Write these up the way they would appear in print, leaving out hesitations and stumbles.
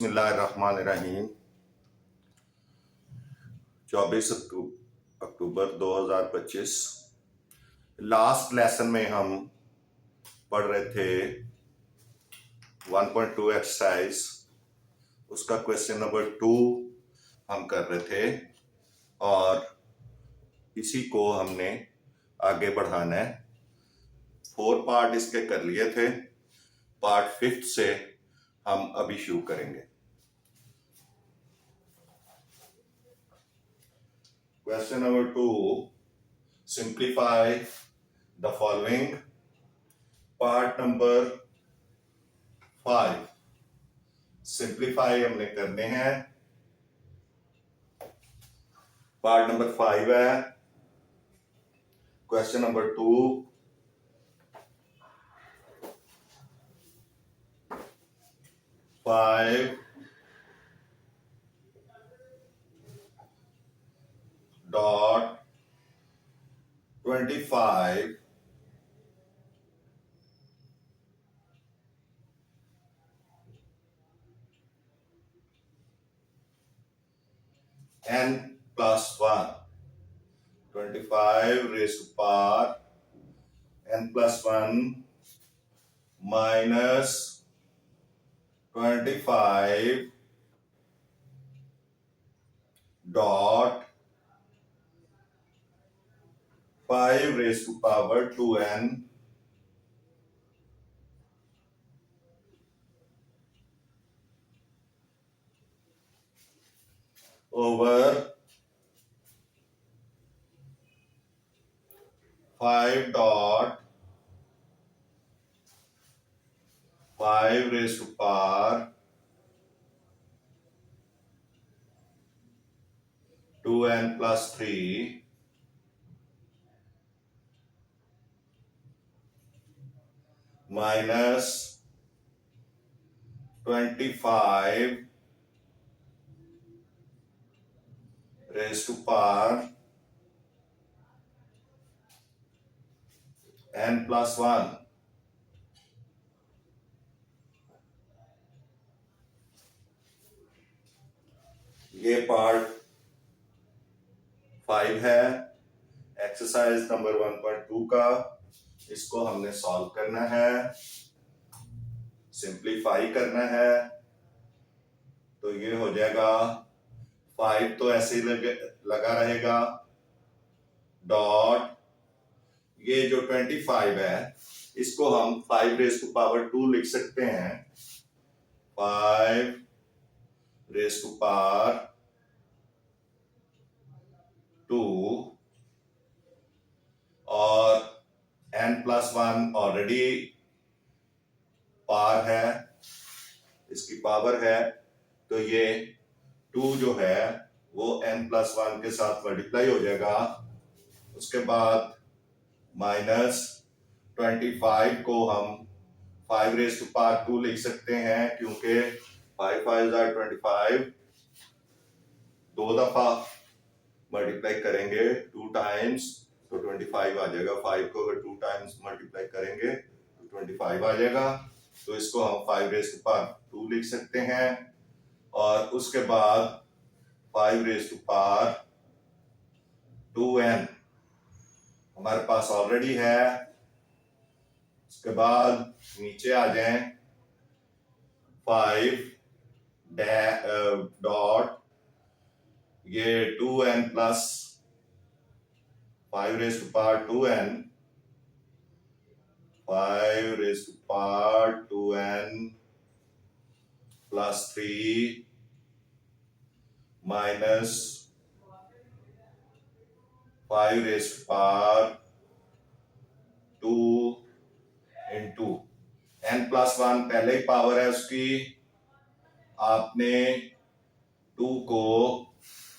बिस्मिल्लाहिर्रहमानिर्रहीम। 24 अक्टूबर 2025। Last lesson में हम पढ़ रहे थे 1.2 एक्सरसाइज, उसका क्वेश्चन नंबर 2 हम कर रहे थे और इसी को हमने आगे बढ़ाना है। 4 पार्ट इसके कर लिए थे, पार्ट 5 से हम अभी शुरू करेंगे। Question number 2, simplify the following. Part number 5, simplify हमने करने हैं। पार्ट नंबर 5 है। Question number 2, 5 dot 25 n plus 1, 25 raised to power n plus 1 minus 25 dot 5 raised to power 2n over 5 dot 5 raised to power 2n plus 3 minus 25 raised to power n plus 1. ये part 5 है exercise number 1.2 का। इसको हमने solve करना है, simplify करना है। तो ये हो जाएगा 5 तो ऐसे ही लगा रहेगा, डॉट ये जो 25 है इसको हम 5 रेज टू पावर 2 लिख सकते हैं। 5 रेज टू पावर 2 और n प्लस 1 ऑलरेडी पावर है, इसकी पावर है, तो ये 2 जो है वो n प्लस 1 के साथ मल्टीप्लाई हो जाएगा। उसके बाद माइनस 25 को हम 5 रेज टू पावर 2 लिख सकते हैं, क्योंकि 5 5 25 दो दफा मल्टीप्लाई करेंगे 2 टाइम्स तो 25 आ जाएगा। 5 को अगर 2 टाइम्स मल्टीप्लाई करेंगे तो 25 आ जाएगा। तो इसको हम 5 रेज टू पावर 2 लिख सकते हैं और उसके बाद 5 रेज टू पावर 2n हमारे पास ऑलरेडी है। उसके बाद नीचे आ जाएं, 5 डॉट ये 2n plus 5 raise to power 2n, 5 raise to power 2n plus 3 minus 5 raise to power 2 into n plus 1 पहले ही पावर है उसकी, आपने 2 को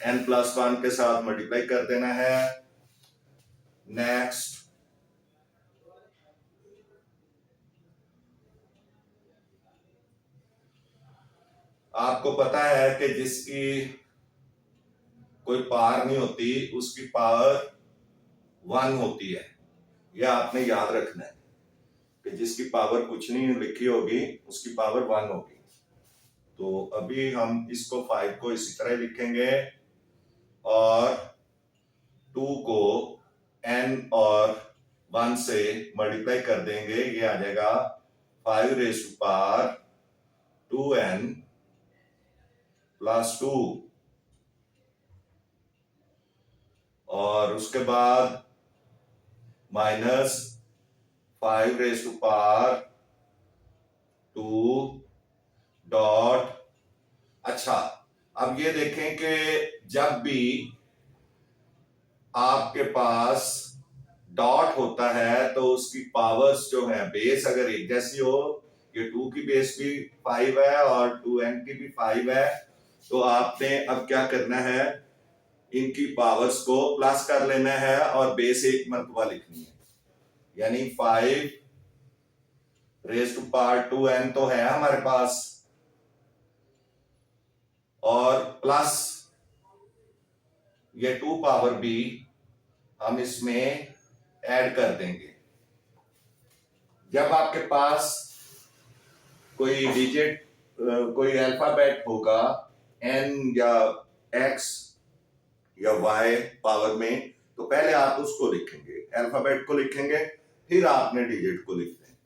n प्लस 1 के साथ मल्टीप्लाई कर देना है। नेक्स्ट आपको पता है कि जिसकी कोई पावर नहीं होती उसकी पावर 1 होती है। यह आपने याद रखना है कि जिसकी पावर कुछ नहीं लिखी होगी उसकी पावर 1 होगी। तो अभी हम इसको 5 को इसी तरह लिखेंगे और 2 को n और 1 से मल्टीप्लाई कर देंगे, ये आ जाएगा 5 raise to power 2n plus 2 और उसके बाद minus 5 raise to power 2 dot. अच्छा, अब ये देखें कि जब भी आपके पास डॉट होता है तो उसकी पावर्स जो है, बेस अगर एक जैसी हो, ये 2 की बेस भी 5 है और 2n की भी 5 है, तो आपने अब क्या करना है, इनकी पावर्स को प्लस कर लेना है और बेस एक मर्तबा लिखनी है। यानी 5 रेज़ टू पावर 2n तो है हमारे पास, और प्लस ये 2 पावर भी हम इसमें ऐड कर देंगे। जब आपके पास कोई डिजिट, कोई अल्फाबेट होगा n या x या y पावर में, तो पहले आप उसको लिखेंगे, अल्फाबेट को लिखेंगे, फिर आपने डिजिट को लिखना है।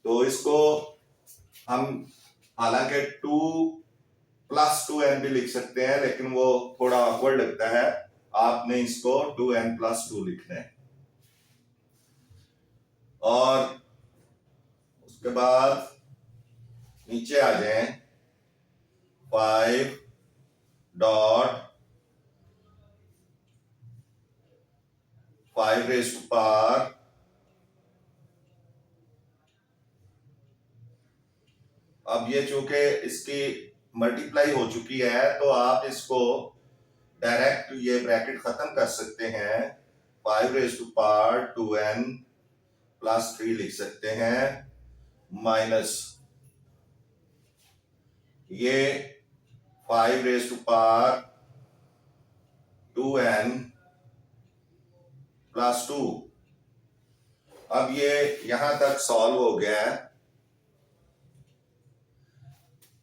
तो इसको हम हालांकि 2 प्लस 2n भी लिख सकते हैं, लेकिन वो थोड़ा ऑकवर्ड लगता है। आपने इसको 2n प्लस 2 लिखना है और उसके बाद नीचे आ जाएं 5 डॉट 5 रेज़ टू पावर अब ये चूंकि इसकी मल्टीप्लाई हो चुकी है तो आप इसको डायरेक्ट ये ब्रैकेट खत्म कर सकते हैं, 5 raise to power 2n plus 3 लिख सकते हैं, माइनस ये 5 raise to power 2n plus 2। अब ये यहां तक सॉल्व हो गया है।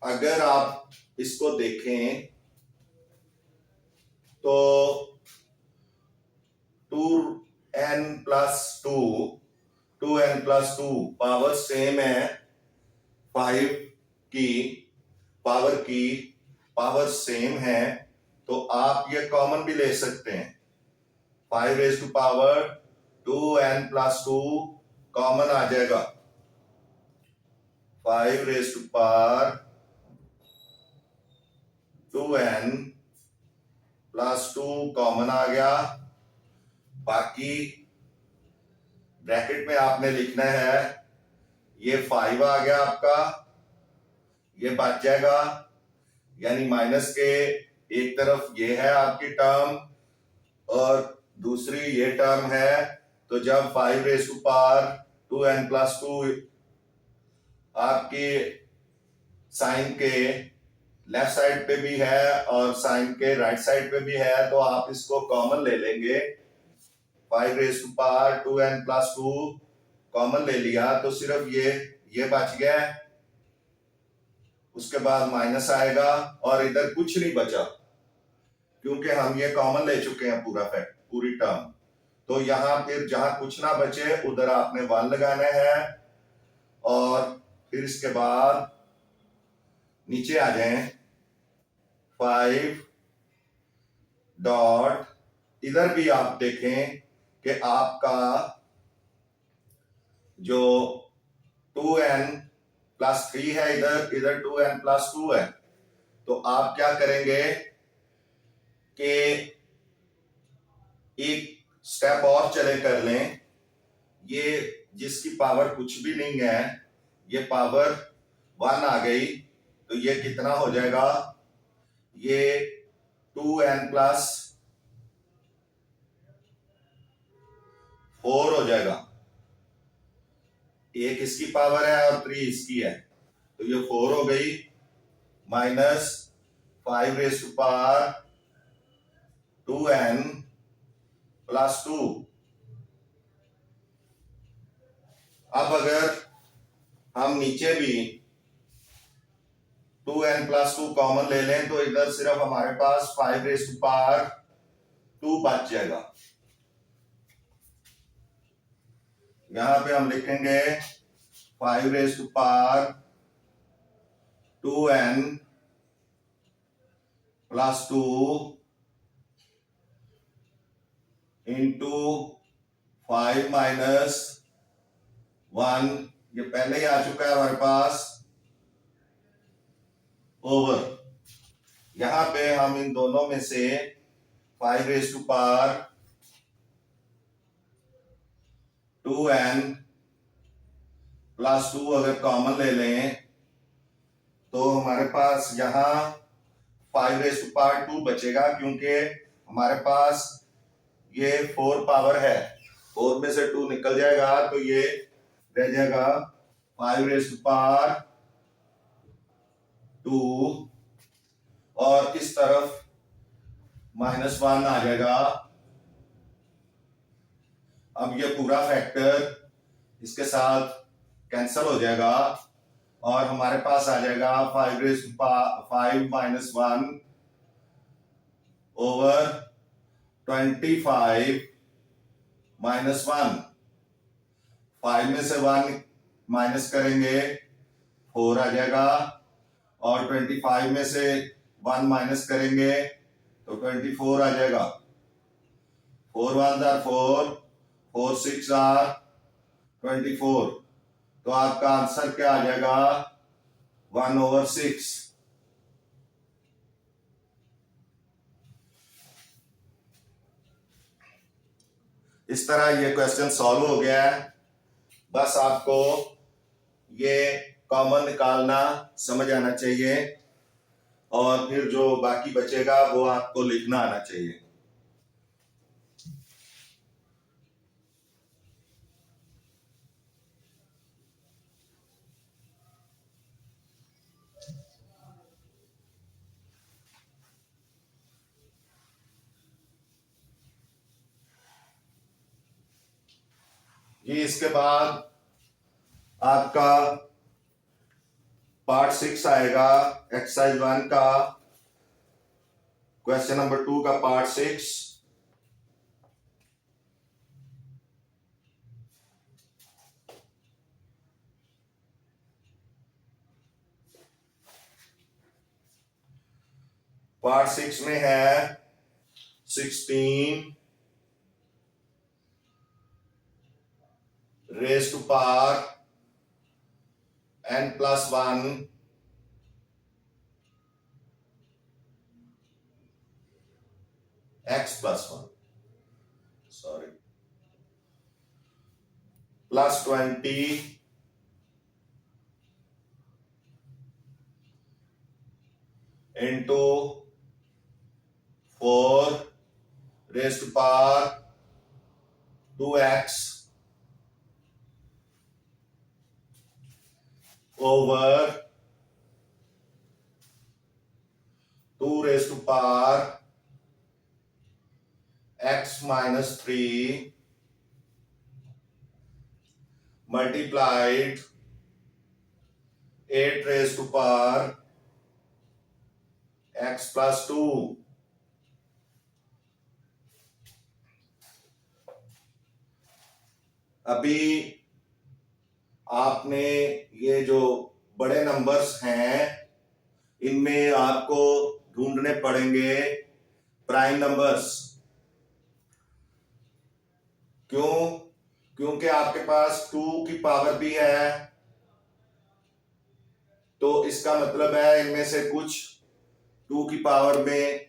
अगर आप इसको देखें तो 2n प्लस 2 पावर सेम है, 5 की पावर सेम है, तो आप ये कॉमन भी ले सकते हैं। 5 raise to power 2n plus 2 common आ जाएगा, 5 raise to power 2n plus 2 common आ गया। बाकी ब्रैकेट में आपने लिखना है, ये 5 आ गया आपका, ये बच जाएगा, यानी माइनस के एक तरफ ये है आपकी टर्म और दूसरी ये टर्म है। तो जब 5 raise to power 2n plus 2 आपकी साइन के लेफ्ट साइड पे भी है और साइन के राइट साइड पे भी है, तो आप इसको कॉमन ले लेंगे। 5 raise to power 2n plus 2 common ले लिया तो सिर्फ ये बच गया, उसके बाद माइनस आएगा और इधर कुछ नहीं बचा क्योंकि हम ये कॉमन ले चुके हैं पूरी टर्म। तो यहां फिर जहां कुछ ना बचे उधर आपने 1 लगाना है और फिर इसके बाद नीचे आ जाएं 5 डॉट, इधर भी आप देखें कि आपका जो 2n प्लस 3 है, इधर 2n प्लस 2 है, तो आप क्या करेंगे कि एक स्टेप और चले कर लें। ये जिसकी पावर कुछ भी नहीं है, ये पावर 1 आ गई, तो ये कितना हो जाएगा, ये 2n प्लस 4 हो जाएगा। एक इसकी पावर है और 3 इसकी है, तो ये 4 हो गई, minus 5 raise to power 2n plus 2। अब अगर हम नीचे भी 2n+2 कॉमन ले लें तो इधर सिर्फ हमारे पास 5^2 बच जाएगा। यहां पे हम लिखेंगे 5^2n+2 इंटू 5-1, ये पहले ही आ चुका है हमारे पास, ओवर। यहां पे हम इन दोनों में से 5^2n+2 अगर कॉमन ले लें तो हमारे पास यहां 5^2 बचेगा, क्योंकि हमारे पास ये 4 पावर है, 4 में से 2 निकल जाएगा तो ये रह जाएगा 5^2 और इस तरफ -1 आ जाएगा। अब ये पूरा फैक्टर इसके साथ कैंसिल हो जाएगा और हमारे पास आ जाएगा 5-1 ओवर 25 -1। 5 में से 1 माइनस करेंगे 4 आ जाएगा और 25 में से 1 माइनस करेंगे तो 24 आ जाएगा। 4 1 4, 4 6 24, तो आपका आंसर क्या आ जाएगा 1/6। इस तरह ये क्वेश्चन सॉल्व हो गया है। बस आपको ये कॉमन निकालना समझ आना चाहिए और फिर जो बाकी बचेगा वो आपको लिखना आना चाहिए। ये इसके बाद आपका पार्ट 6 आएगा, एक्सरसाइज 1 का क्वेश्चन नंबर 2 का पार्ट 6। पार्ट 6 में है 16 raised to power n+1 x+1 plus 20 into 4 raised to power 2x over 2 raised to power x-3 multiplied 8 raised to power x+2। अभी आपने ये जो बड़े नंबर्स हैं इनमें आपको ढूंढने पड़ेंगे प्राइम नंबर्स। क्यों? क्योंकि आपके पास 2 की पावर भी है, तो इसका मतलब है इनमें से कुछ 2 की पावर में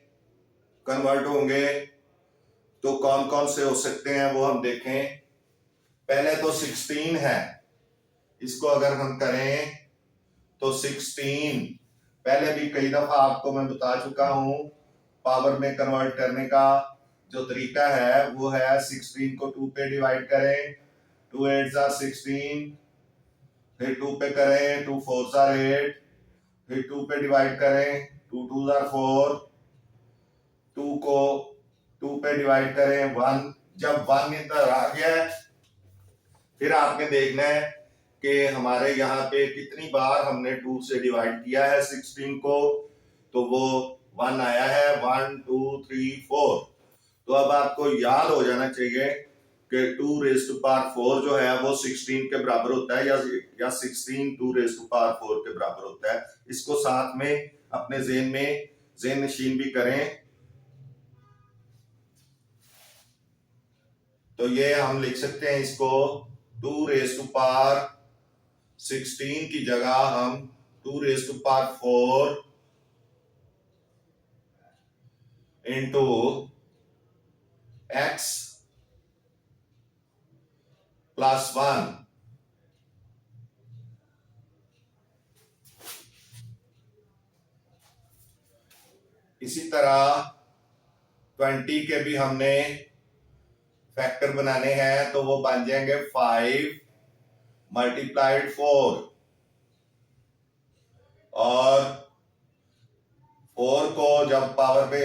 कन्वर्ट होंगे। तो कौन कौन से हो सकते हैं वो हम देखें। पहले तो 16 है, इसको अगर हम करें तो 16 पहले भी कई दफा आपको मैं बता चुका हूं, पावर में कन्वर्ट करने का जो तरीका है वो है 16 को 2 पे डिवाइड करें, 2 8 16, फिर 2 पे करें, 2 4 8, फिर 2 पे डिवाइड करें, 2 2 4, 2 को 2 पे डिवाइड करें 1। जब 1 इधर आ गया फिर आपने देखना है कि हमारे यहाँ पे कितनी बार हमने 2 से डिवाइड किया है 16 को, तो वो 1 आया है, 1 2 3 4। तो अब आपको याद हो जाना चाहिए कि 2 रेज़ टू पावर 4 जो है वो 16 के बराबर होता है, या 16 2 रेज़ टू पावर 4 के बराबर होता है। इसको साथ में अपने ज़हन नशीन भी करें। तो ये हम लिख सकते हैं इसको 2 रेज़ टू पावर 16 की जगह हम 2 raise to power 4 into x plus 1 इसी तरह 20 के भी हमने फैक्टर बनाने हैं, तो वो बन जाएंगे 5 मल्टीप्लाइड 4, और 4 को जब पावर पे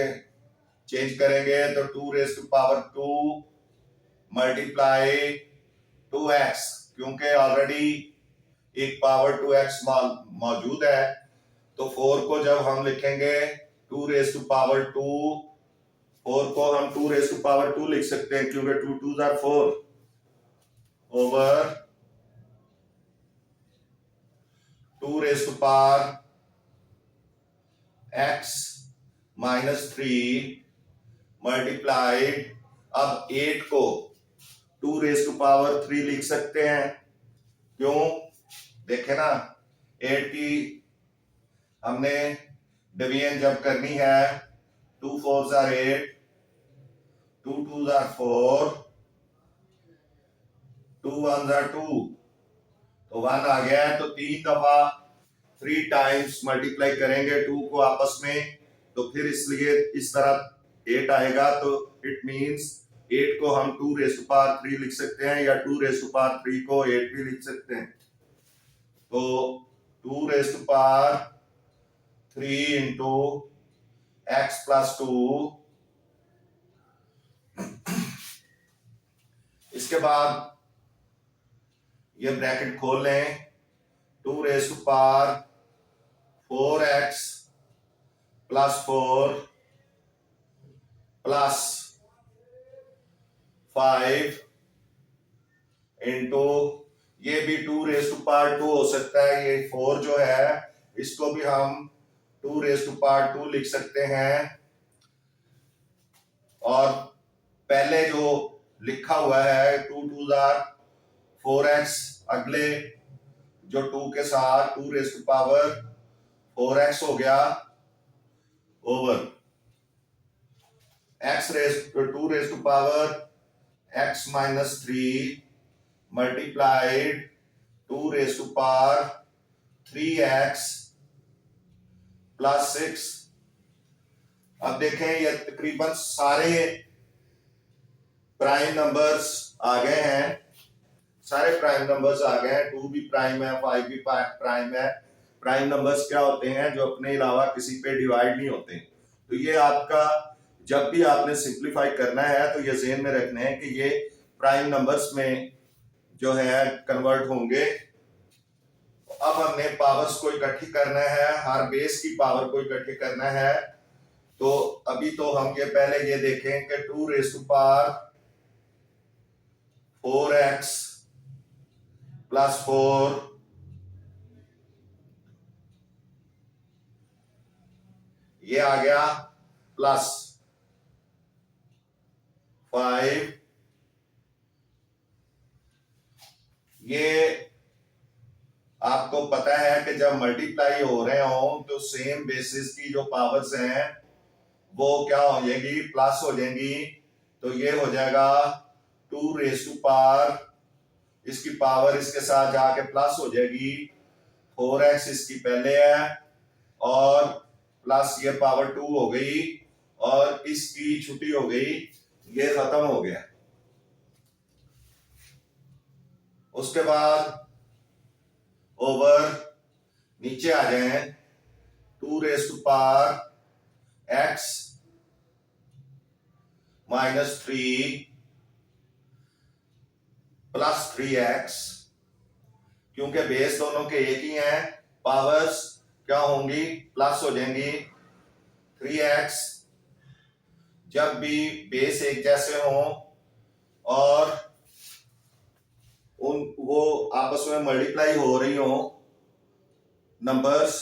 चेंज करेंगे तो 2 raise to power 2 multiply 2x, क्योंकि ऑलरेडी एक पावर 2x मौजूद है। तो 4 को जब हम लिखेंगे 2 रेज़ टू पावर 2, 4 को हम 2 रेज़ टू पावर 2 लिख सकते हैं, क्योंकि 2 2s are 4 over 2 raise to power x minus 3 multiplied, अब 8 को 2 रेज़ टू पावर 3 लिख सकते हैं। क्यों? देखे ना, 8 की हमने डिवीजन जब करनी है, 2 4s are 8, 2 2s are 4, 2 1s are 2, तो 1 आ गया है। तो 3 दफा 3 टाइम्स मल्टीप्लाई करेंगे 2 को आपस में, तो फिर इसलिए इस तरह 8 आएगा। तो इट मींस 8 को हम 2 रेज़ टू पावर 3 लिख सकते हैं, या 2 रेज़ टू पावर 3 को 8 भी लिख सकते हैं। तो 2 raise to power 3 into x plus 2, इसके बाद ये ब्रैकेट खोल लें, 2 raise to power 4x plus 4 plus 5 into, ये भी 2 रेज़ टू पावर 2 हो सकता है। ये 4 जो है इसको भी हम 2 रेज़ टू पावर 2 लिख सकते हैं, और पहले जो लिखा हुआ है 2 2s are 4x, अगले जो 2 के साथ 2 रेज़ टू पावर 4x हो गया over x raise 2 raise to power x minus 3 multiplied 2 raise to power 3x plus 6। अब देखें ये तकरीबन सारे प्राइम नंबर्स आ गए हैं, सारे प्राइम नंबर्स आ गए हैं। 2 भी प्राइम है, 5 भी प्राइम है। प्राइम नंबर्स क्या होते हैं? जो अपने अलावा किसी पे डिवाइड नहीं होते। तो ये आपका जब भी आपने सिंप्लीफाई करना है तो ये ज़हन में रखना है कि ये प्राइम नंबर्स में जो है कन्वर्ट होंगे। अब हमने पावर्स को इकट्ठी करना है, हर बेस की पावर को इकट्ठी करना है। तो अभी तो हम ये पहले ये देखें कि 2 raise to power 4x plus 4 ये आ गया, प्लस 5 ये आपको पता है कि जब मल्टीप्लाई हो रहे हो तो सेम बेसिस की जो पावर्स हैं वो क्या हो जाएगी? प्लस हो जाएंगी। तो ये हो जाएगा 2 रेज़ टू पावर, इसकी पावर इसके साथ जाके प्लस हो जाएगी, 4x इसकी पहले है, और प्लस ये पावर 2 हो गई, और इसकी छुट्टी हो गई, ये खत्म हो गया। उसके बाद ओवर नीचे आ जाए, 2 raise to power x minus 3 plus 3x, क्योंकि बेस दोनों के एक ही हैं, पावर्स क्या होंगी, प्लस हो जाएंगी। 3x जब भी बेस एक जैसे हों और वो आपस में मल्टीप्लाई हो रही हो, नंबर्स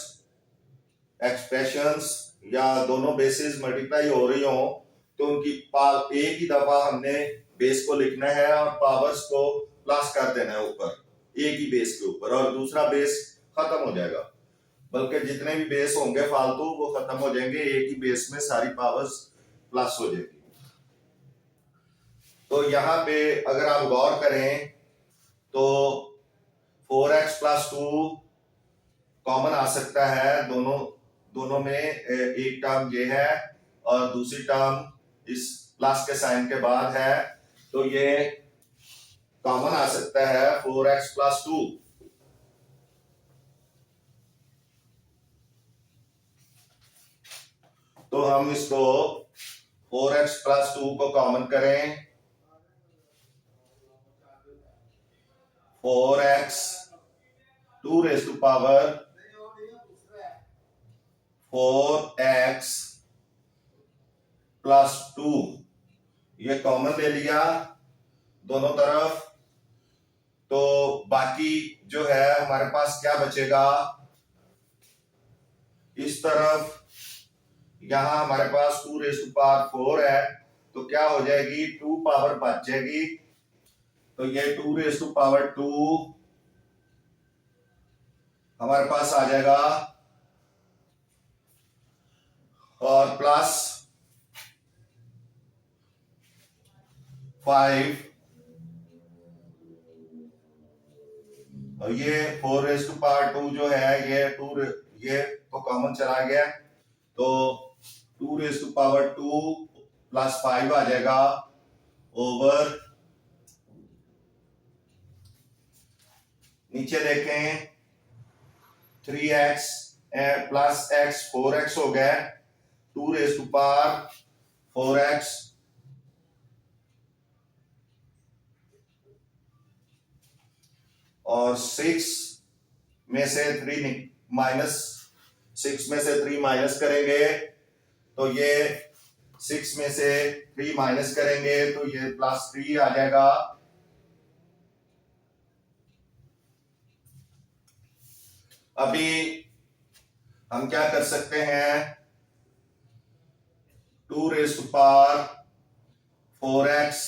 एक्सप्रेशंस या दोनों बेसिस मल्टीप्लाई हो रही हो, तो उनकी एक ही दफा हमने बेस को लिखना है और पावर्स को प्लस कर देना है ऊपर एक ही बेस के ऊपर, और दूसरा बेस खत्म हो जाएगा। बल्कि जितने भी बेस होंगे फालतू वो खत्म हो जाएंगे, एक ही बेस में सारी पावर्स प्लस हो जाएगी। तो यहाँ पे अगर आप गौर करें तो 4x प्लस 2 कॉमन आ सकता है, दोनों में एक टर्म ये है और दूसरी टर्म इस प्लस के साइन के बाद है, तो ये कॉमन आ सकता है 4x प्लस 2। तो हम इसको 4x प्लस 2 को कॉमन करें, 4x 2 raise to power 4x plus 2, ये कॉमन ले लिया दोनों तरफ। तो बाकी जो है हमारे पास क्या बचेगा, इस तरफ यहां हमारे पास 2 रेज़ टू पावर 4 है, तो क्या हो जाएगी, 2 पावर बच जाएगी। तो ये 2 रेज़ टू पावर 2 हमारे पास आ जाएगा और प्लस 5, और ये 4 रेज़ टू पावर 2 जो है ये तो कॉमन चला गया, तो 2 रेज़ टू पावर 2 प्लस 5 आ जाएगा ओवर, नीचे देखें 3x प्लस x 4x हो गया, 2 रेज़ टू पावर 4x और 6 में से 3 माइनस 6 में से 3 माइनस करेंगे तो ये 6 में से 3 माइनस करेंगे तो ये प्लस 3 आ जाएगा। अभी हम क्या कर सकते हैं, 2 रेज़ टू पावर 4x,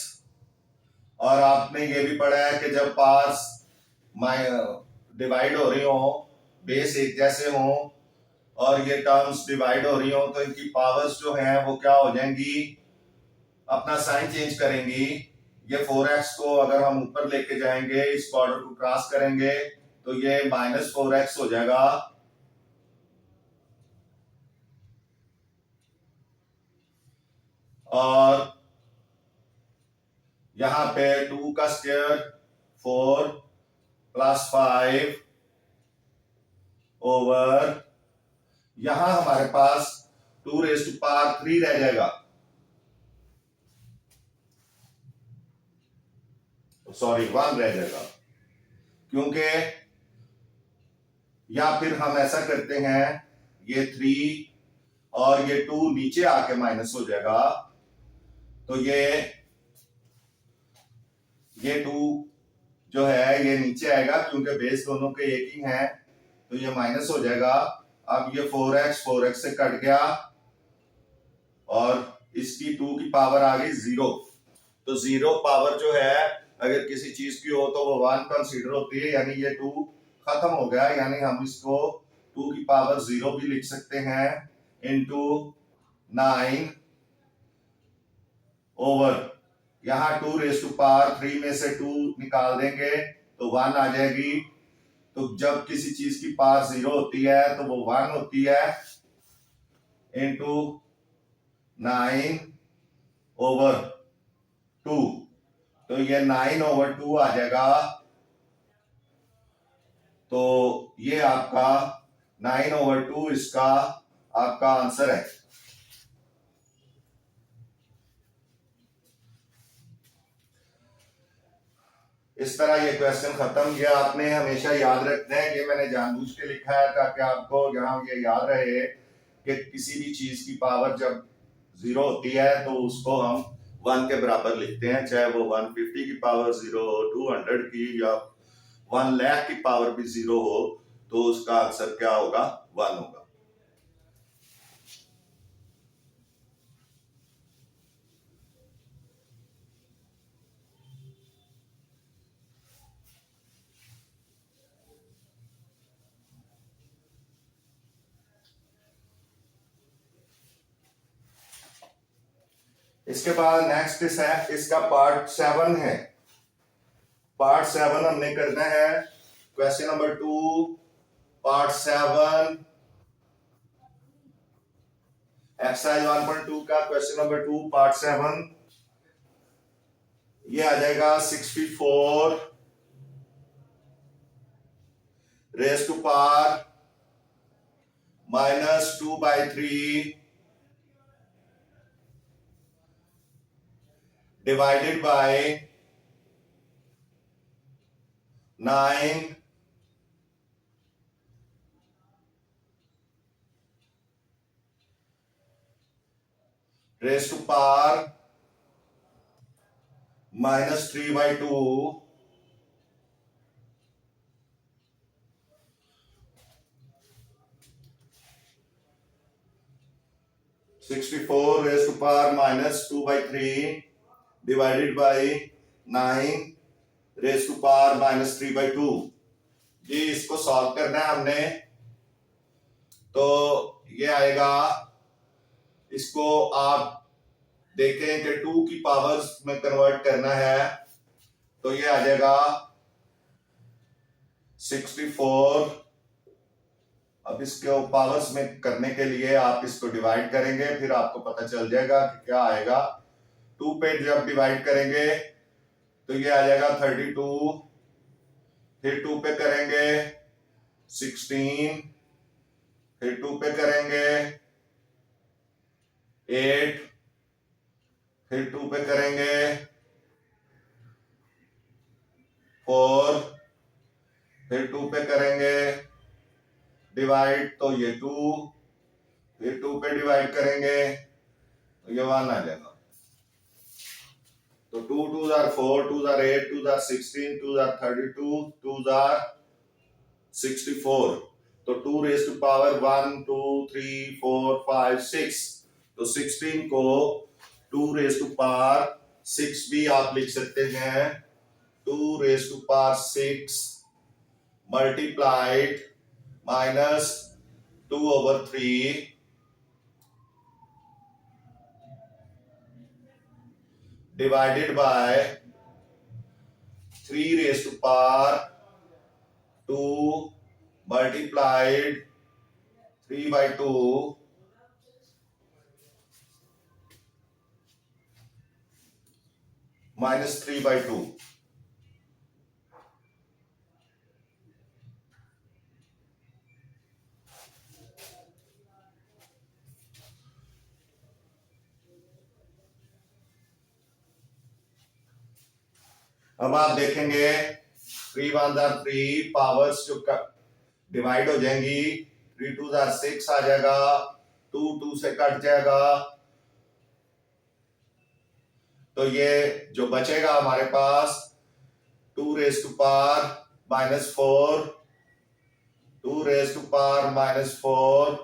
और आपने ये भी पढ़ा है कि जब पार्स डिवाइड हो रही हो, बेस एक जैसे हो और ये टर्म्स डिवाइड हो रही हो, तो इनकी पावर्स जो हैं वो क्या हो जाएंगी, अपना साइन चेंज करेंगी। ये 4x को अगर हम ऊपर लेके जाएंगे, इस बॉर्डर को क्रॉस करेंगे तो ये -4x हो जाएगा, और यहां पे 2 का स्क्वायर 4 प्लस 5 ओवर, यहां हमारे पास 2 रेज़ टू पावर 3 रह जाएगा, सॉरी 1 रह जाएगा, क्योंकि या फिर हम ऐसा करते हैं, ये 3 और ये 2 नीचे आके माइनस हो जाएगा, तो ये 2 जो है ये नीचे आएगा क्योंकि बेस दोनों के एक ही हैं, तो ये माइनस हो जाएगा। अब ये 4x से कट गया और इसकी 2 की पावर आ गई 0, तो 0 पावर जो है अगर किसी चीज की हो तो वो 1 कंसीडर होती है, यानी ये 2 खत्म हो गया, यानी हम इसको 2 की पावर 0 भी लिख सकते हैं इनटू 9 ओवर, यहाँ 2 रेज़ टू पावर 3 में से 2 निकाल देंगे तो 1 आ जाएगी। तो जब किसी चीज की पावर 0 होती है तो वो 1 होती है इनटू 9 ओवर 2, तो ये 9 ओवर 2 आ जाएगा। तो ये आपका 9 ओवर 2 इसका आपका आंसर है। इस तरह ये क्वेश्चन खत्म। ये आपने हमेशा याद रखना है, ये मैंने जानबूझ के लिखा है ताकि आपको यहाँ ये याद रहे कि किसी भी चीज की पावर जब 0 होती है तो उसको हम 1 के बराबर लिखते हैं, चाहे वो 150 की पावर 0 हो, 200 की, या 1 लाख की पावर भी 0 हो, तो उसका आंसर क्या होगा? 1 होगा। इसके बाद नेक्स्ट है, इसका पार्ट 7 है। पार्ट 7 हमने करना है क्वेश्चन नंबर 2, पार्ट 7, एक्सरसाइज 1.2 का क्वेश्चन नंबर 2 पार्ट 7। ये आ जाएगा 64 raise to power -2/3 divided by 9 raised to power -3/2 64 raised to power -2/3 divided by 9 raised to power -3/2। जी इसको सॉल्व करना है हमने। तो ये आएगा, इसको आप देखें कि 2 की पावर्स में कन्वर्ट करना है, तो ये आ जाएगा 64। अब इसको पावर्स में करने के लिए आप इसको डिवाइड करेंगे, फिर आपको पता चल जाएगा कि क्या आएगा। 2 पे जब डिवाइड करेंगे तो ये आ जाएगा 32, फिर 2 पे करेंगे 16, फिर 2 पे करेंगे 8, फिर 2 पे करेंगे 4, फिर 2 पे करेंगे डिवाइड, तो ये 2, फिर 2 पे डिवाइड करेंगे तो ये 1 आ जाएगा। तो 2 2s are 4, 2s are 8, 2s are 16, 2s are 32, 2s are 64। तो 2 raised to power 1 2 3 4 5 6, तो 16 को 2 raised to power 6 भी आप लिख सकते हैं। 2 raised to power 6 multiplied -2/3 divided by 3 raised to power 2 multiplied 3/2 -3/2। अब आप देखेंगे 3 1s are 3, पावर्स जो डिवाइड हो जाएंगी, 3 2s are 6 आ जाएगा, 2 2 से कट जाएगा, तो ये जो बचेगा हमारे पास 2 raised to power -4, 2 raised to power -4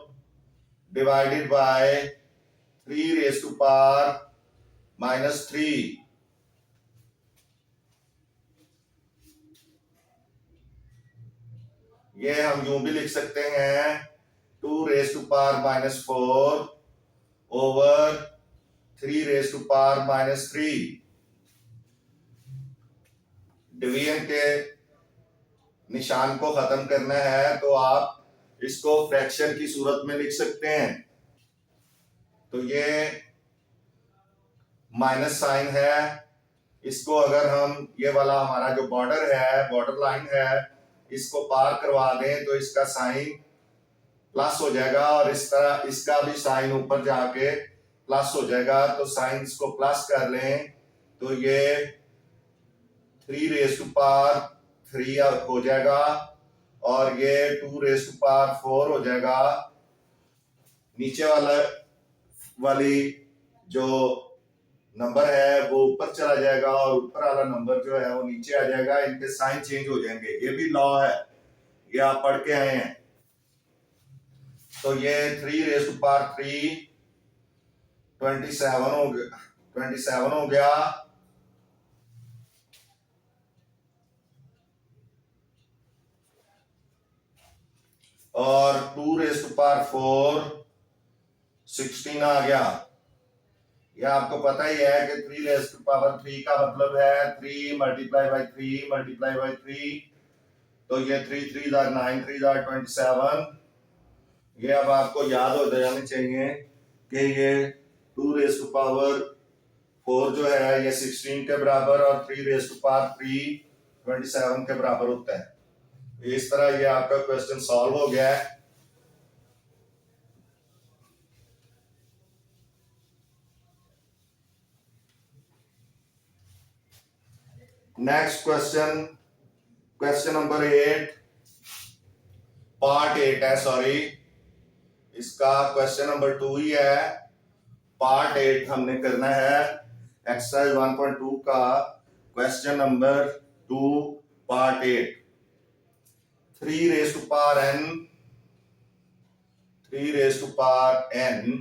divided by 3 raised to power -3। ये हम यूं भी लिख सकते हैं 2 raised to power -4 over 3 raised to power -3। Division के निशान को खत्म करना है तो आप इसको फ्रैक्शन की सूरत में लिख सकते हैं। तो ये माइनस साइन है, इसको अगर हम ये वाला हमारा जो बॉर्डर है, बॉर्डर लाइन है, इसको पार करवा दें तो इसका साइन प्लस हो जाएगा, और इस तरह इसका भी साइन ऊपर जाके प्लस हो जाएगा। तो साइन को प्लस कर लें तो ये 3 रेज टू पावर 3 हो जाएगा और ये 2 रेज टू पावर 4 हो जाएगा। नीचे वाली जो नंबर है वो ऊपर चला जाएगा और ऊपर वाला नंबर जो है वो नीचे आ जाएगा। इनके साइन चेंज हो जाएंगे, ये भी लॉ है, ये आप पढ़ के आए हैं। तो ये 3 रेज टू पावर 3 27 हो गया, 27 हो गया। और 2 रेज टू पावर 4 16 आ गया। ये आपको पता ही है कि 3 रेज टू पावर 3 का मतलब है 3 मल्टीप्लाई बाई 3 मल्टीप्लाई बाई 3। तो ये 3 3 9 3 27। ये अब आपको याद हो जाने चाहिए कि ये 2 रेज टू पावर 4 जो है ये 16 के बराबर और 3 रेज टू पावर 3 27 के बराबर होता है। इस तरह ये आपका क्वेश्चन सॉल्व हो गया है। Next question, question number 8, part 8 है, सॉरी इसका क्वेश्चन नंबर 2 ही है। पार्ट 8 हमने करना है एक्सरसाइज 1.2 का question number 2 part 8। 3 raise to power n 3 raise to power n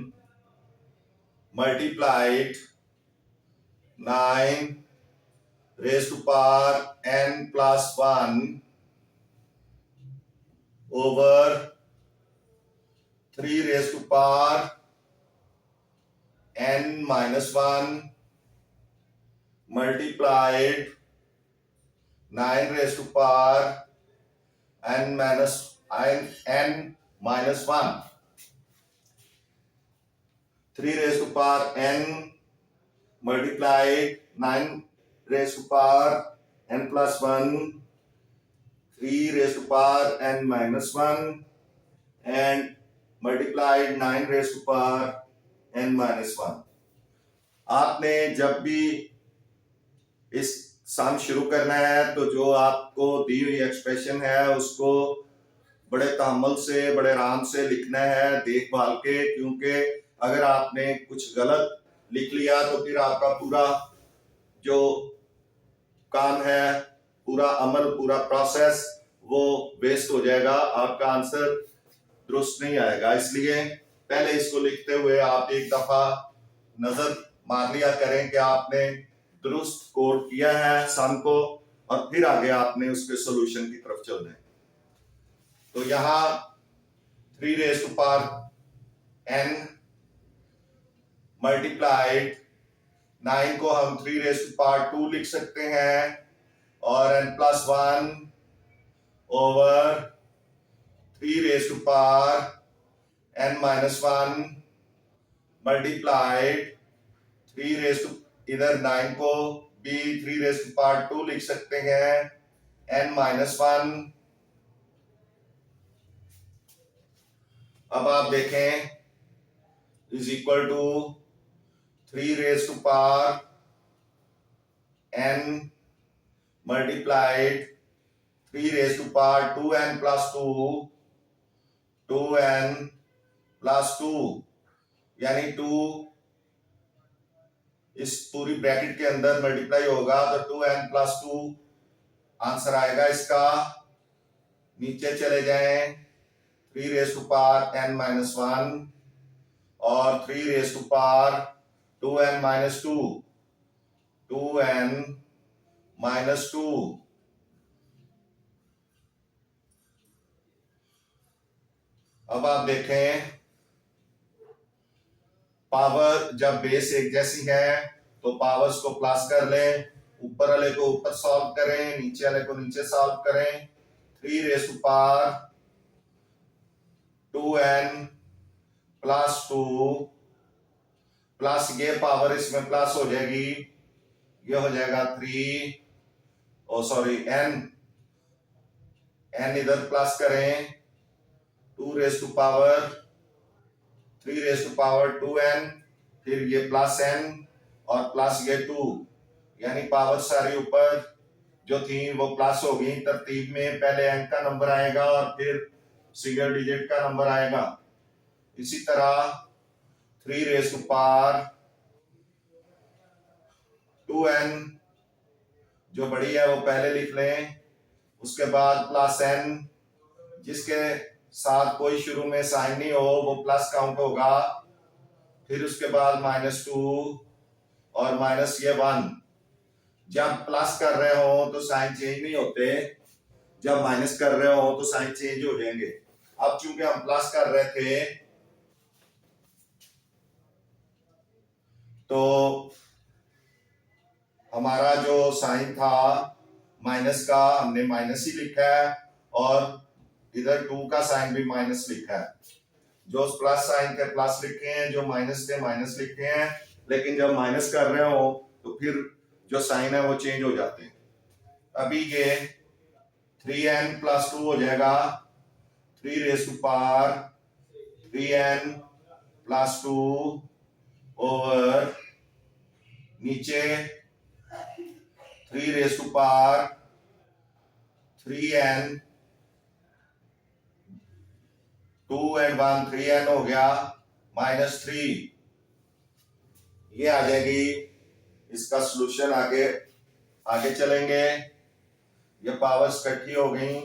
multiplied 9 raise to power n plus 1 over 3 raise to power n minus 1 multiplied 9 raised to power n minus 1 3 raised to power n multiplied 9 raised to power n plus 1 3 raised to power n minus 1 and multiplied 9 raised to power n minus 1। आपने जब भी इस सम शुरू करना है तो जो आपको दी हुई एक्सप्रेशन है उसको बड़े तहम्मुल से बड़े आराम से लिखना है, देखभाल के, क्योंकि अगर आपने कुछ गलत लिख लिया तो फिर आपका पूरा जो काम है, पूरा अमल, पूरा प्रोसेस वो वेस्ट हो जाएगा, आपका आंसर दुरुस्त नहीं आएगा। इसलिए पहले इसको लिखते हुए आप एक दफा नजर मार लिया करें कि आपने दुरुस्त कोड किया है सम को, और फिर आगे आपने उसके सॉल्यूशन की तरफ चलना है। तो यहां 3 raise to power n multiplied 9 को हम 3 रेज टू पावर 2 लिख सकते हैं और n plus 1 over 3 raise to power n minus 1 multiplied 3 raise to, इधर 9 को भी 3 रेज टू पावर 2 लिख सकते हैं n माइनस 1। अब आप देखें is equal to 3 raise to power n multiplied 3 raise to power 2n plus 2 2n plus 2, यानी 2 इस पूरी ब्रैकेट के अंदर मल्टीप्लाई होगा तो 2n प्लस 2 आंसर आएगा इसका। नीचे चले जाएं 3 raise to power n minus 1 और 3 raise to power 2n minus 2 2n minus 2। अब आप देखें पावर जब बेस एक जैसी है तो पावर्स को प्लस कर लें, ऊपर वाले को ऊपर सॉल्व करें, नीचे वाले को नीचे सॉल्व करें। 3 raise to power 2n plus 2 plus ये पावर इसमें प्लस हो जाएगी, ये हो जाएगा 3, ओ सॉरी n इधर प्लस करें 2 raise to power 3 raise to power 2n, फिर ये प्लस n और प्लस ये 2, यानी पावर सारी ऊपर जो थी वो प्लस होगी। तरतीब में पहले n का नंबर आएगा और फिर सिंगल डिजिट का नंबर आएगा। इसी तरह 3 रेज़ टू पावर 2n जो बड़ी है वो पहले लिख लें, उसके बाद प्लस n जिसके साथ कोई शुरू में साइन नहीं हो वो प्लस काउंट होगा, फिर उसके बाद -2 और माइनस ये 1। जब प्लस कर रहे हो तो साइन चेंज नहीं होते, जब माइनस कर रहे हो तो साइन चेंज हो जाएंगे। अब चूंकि हम प्लस कर रहे थे तो हमारा जो साइन था माइनस का हमने माइनस ही लिखा है और इधर 2 का साइन भी माइनस लिखा है। जो प्लस साइन के प्लस लिखे हैं, जो माइनस के माइनस लिखे हैं, लेकिन जब माइनस कर रहे हो तो फिर जो साइन है वो चेंज हो जाते हैं। अभी ये 3n + 2 हो जाएगा, 3 raise to power 3n + 2 over नीचे 3 raise to power 3n 2 and 1 3n हो गया -3। ये आ जाएगी इसका सॉल्यूशन। आगे चलेंगे, ये पावर्स इकट्ठी हो गई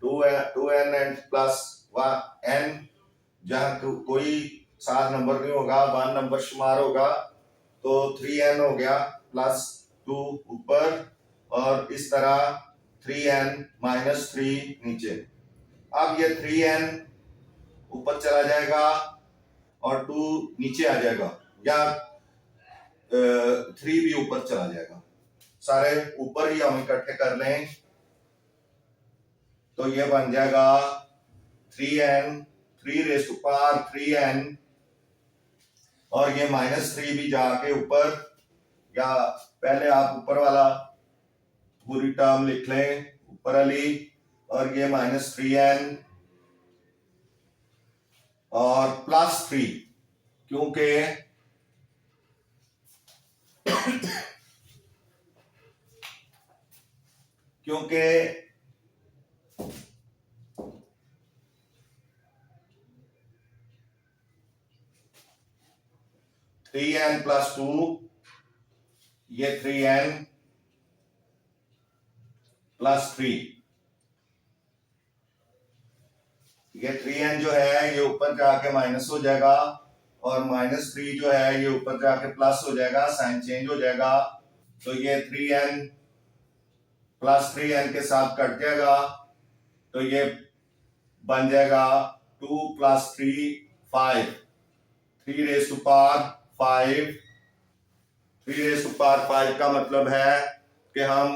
2n एंड प्लस n, जहां कोई सात नंबर नहीं होगा 1 नंबर शुमार होगा तो 3n हो गया +2 ऊपर और इस तरह 3n -3 नीचे। अब ये 3n ऊपर चला जाएगा और 2 नीचे आ जाएगा, या 3 भी ऊपर चला जाएगा। सारे ऊपर ही हम इकट्ठे कर लें तो ये बन जाएगा 3n 3 raise to power 3n और ये -3 भी जाके ऊपर, या पहले आप ऊपर वाला पूरी टर्म लिख लें ऊपर वाली, और ये -3n और +3 क्योंकि क्योंकि 3n + 2 ये 3n +3, ये 3n जो है ये ऊपर जाके माइनस हो जाएगा और -3 जो है ये ऊपर जाके प्लस हो जाएगा, साइन चेंज हो जाएगा। तो ये 3n + 3n के साथ कट जाएगा तो ये बन जाएगा 2 + 3 5 3 raise to power 5। 3 raise to power 5 का मतलब है कि हम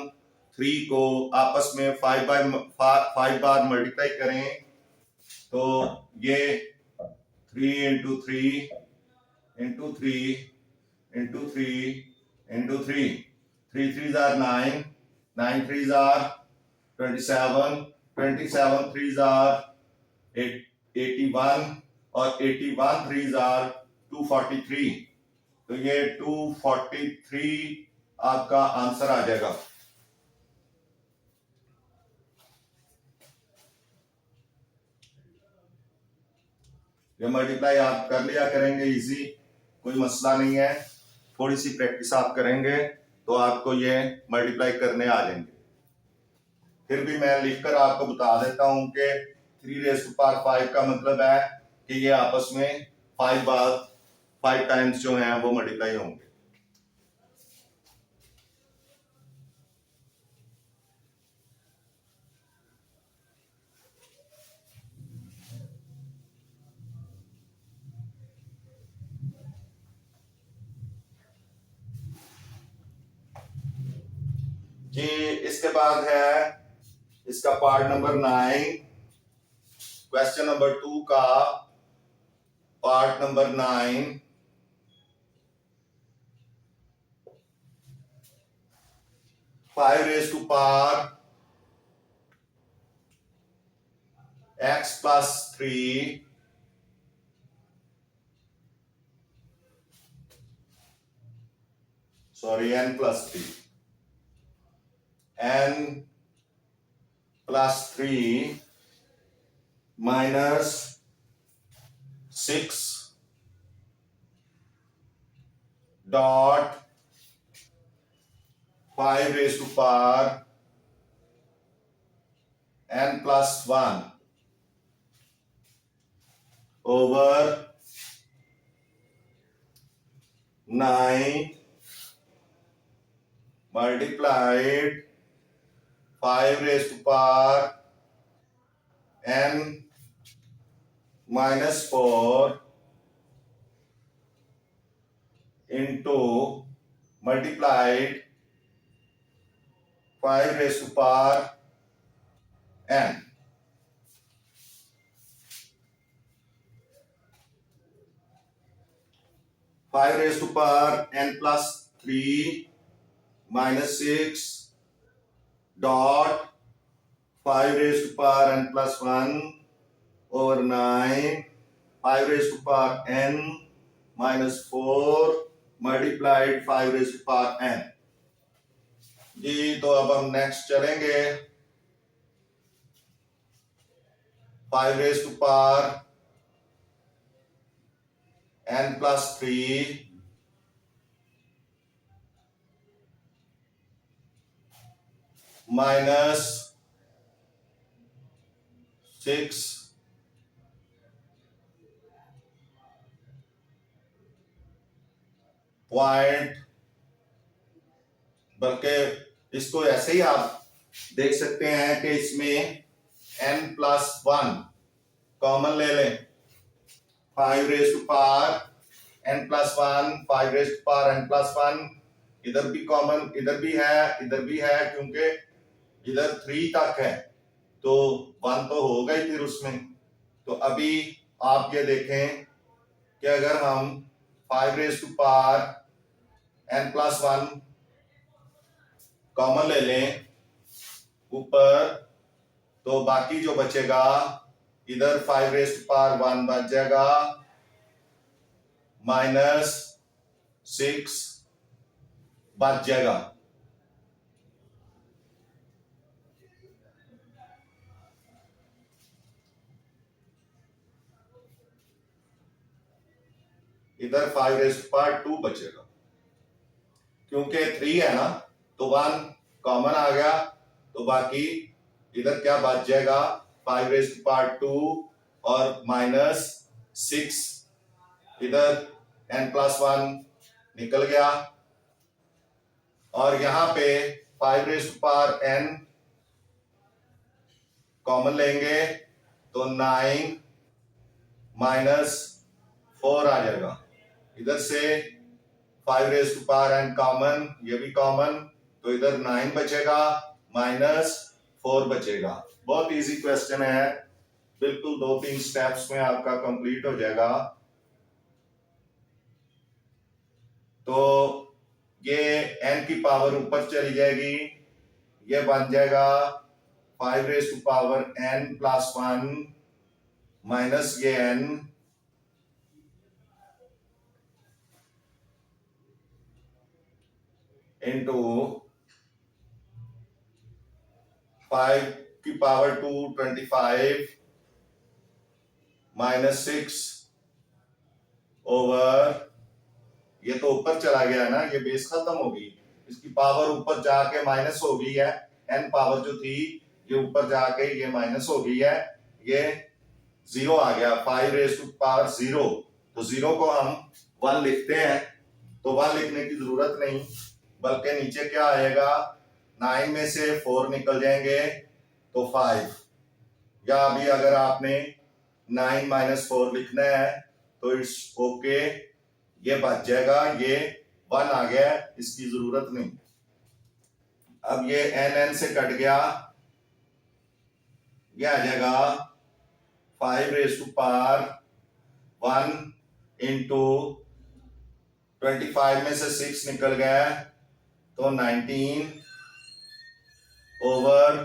3 को आपस में 5 बार मल्टीप्लाई करें तो ये 3 × 3 × 3 × 3 × 3 3 3s are 9 9 3s are 27 27 3s are 81 और 81 3s are 243। तो ये 243 आपका आंसर आ जाएगा। ये मल्टीप्लाई आप कर लिया करेंगे, इजी, कोई मसला नहीं है। थोड़ी सी प्रैक्टिस आप करेंगे तो आपको ये मल्टीप्लाई करने आ जाएंगे। फिर भी मैं लिखकर आपको बता देता हूं कि 3 रेज़ टू पावर 5 का मतलब है कि ये आपस में 5 टाइम्स जो हैं वो मल्टीप्लाई होंगे। जी इसके बाद है इसका पार्ट नंबर 9, क्वेश्चन नंबर 2 का part number 9। Five raise to power x + 3 n + 3 n plus 3 minus 6 dot 5 raised to power n plus 1 over 9 multiplied 5 raised to power n minus 4 into multiplied 5 raised to power n. Five raised to power n plus 3 minus 6 dot 5 raised to power n plus 1 over 9 5 raised to power n minus 4 multiplied 5 raised to power n जी। तो अब हम next चलेंगे 5 raised to power n plus 3 minus 6 point, बल्कि इसको ऐसे ही आप देख सकते हैं कि इसमें n प्लस 1 कॉमन ले लें। 5 raise to power n plus 1 5 raise to power n plus 1 इधर भी कॉमन, इधर भी है क्योंकि इधर 3 तक है तो 1 तो होगा ही फिर उसमें। तो अभी आप ये देखें कि अगर हम 5 raise to power n plus 1 common ले लें ऊपर, तो बाकी जो बचेगा इधर 5 रेज टू पावर 1 बच जाएगा माइनस 6 बच जाएगा। इधर 5 रेज टू पावर 2 बचेगा क्योंकि 3 है ना, तो 1 कॉमन आ गया तो बाकी इधर क्या बच जाएगा 5 रेज टू पावर 2 और माइनस 6 इधर n प्लस 1 निकल गया और यहां पे 5 raise to power n common लेंगे तो 9 माइनस 4 आ जाएगा। इधर से 5 raise to power n common, ये भी कॉमन, तो इधर 9 बचेगा माइनस 4 बचेगा। बहुत इजी क्वेश्चन है, बिल्कुल 2-3 स्टेप्स में आपका कंप्लीट हो जाएगा। तो ये n की पावर ऊपर चली जाएगी, ये बन जाएगा 5 raise to power n plus 1 minus ये n इंटू 5 की पावर 2 25 माइनस 6 ओवर, ये तो ऊपर चला गया है ना, ये बेस खत्म होगी, इसकी पावर ऊपर जाके माइनस हो गई है, n पावर जो थी ये ऊपर जाके ये माइनस हो गई है, ये 0 आ गया 5 रेज टू पावर 0। तो 0 को हम 1 लिखते हैं, तो 1 लिखने की जरूरत नहीं, बल्कि नीचे क्या आएगा 9 में से 4 निकल जाएंगे तो 5, या अभी अगर आपने 9 माइनस 4 लिखना है तो इट्स ओके, ये बच जाएगा, ये 1 आ गया, इसकी जरूरत नहीं। अब ये n से कट गया, ये आ जाएगा 5 रेज टू पावर 1 इंटू 25 में से 6 निकल गया तो 19 ओवर